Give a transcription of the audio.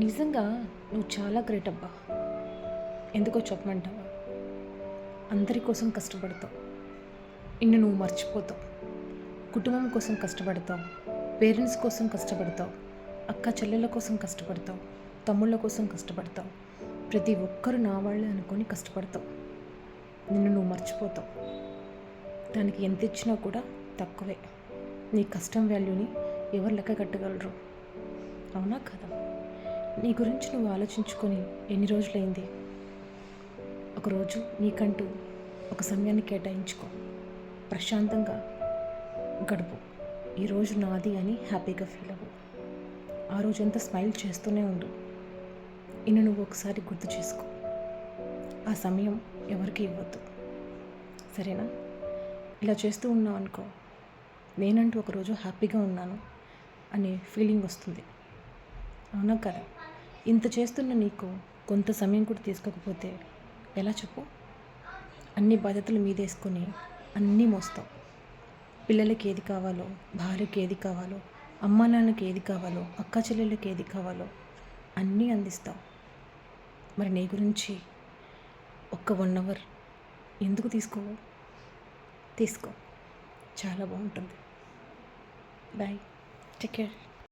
నిజంగా నువ్వు చాలా గ్రేట్ అబ్బా. ఎందుకో చెప్పమంటావా? అందరి కోసం కష్టపడతావు, నిన్ను నువ్వు మర్చిపోతావు. కుటుంబం కోసం కష్టపడతావు, పేరెంట్స్ కోసం కష్టపడతావు, అక్క చెల్లెళ్ళ కోసం కష్టపడతావు, తమ్ముళ్ళ కోసం కష్టపడతావు. ప్రతి ఒక్కరు నా వాళ్ళే అనుకొని కష్టపడతావు. నిన్ను నువ్వు మర్చిపోతావు. దానికి ఎంత ఇచ్చినా కూడా తక్కువే. నీ కష్టం వాల్యూని ఎవరు లెక్క కట్టగలరు? అవునా కదా? నీ గురించి నువ్వు ఆలోచించుకొని ఎన్ని రోజులైంది? ఒకరోజు నీకంటూ ఒక సమయాన్ని కేటాయించుకో, ప్రశాంతంగా గడుపు. ఈరోజు నాది అని హ్యాపీగా ఫీల్ అవ్వు. ఆ రోజంతా స్మైల్ చేస్తూనే ఉండు. నిన్ను నువ్వు ఒకసారి గుర్తు చేసుకో. ఆ సమయం ఎవరికి ఇవ్వద్దు, సరేనా? ఇలా చేస్తూ ఉన్నావు అనుకో, నేనంటూ ఒకరోజు హ్యాపీగా ఉన్నాను అనే ఫీలింగ్ వస్తుంది. అవునా కదా? ఇంత చేస్తున్న నీకు కొంత సమయం కూడా తీసుకోకపోతే ఎలా చెప్పు? అన్ని బాధ్యతలు మీదేసుకొని అన్నీ మోస్తావు. పిల్లలకి ఏది కావాలో, భార్యకి ఏది కావాలో, అమ్మా నాన్నకి ఏది కావాలో, అక్క చెల్లెళ్ళకి ఏది కావాలో అన్నీ అందిస్తావు. మరి నీ గురించి ఒక్క 1 అవర్ ఎందుకు తీసుకోవు? తీసుకో, చాలా బాగుంటుంది. Bye, take care.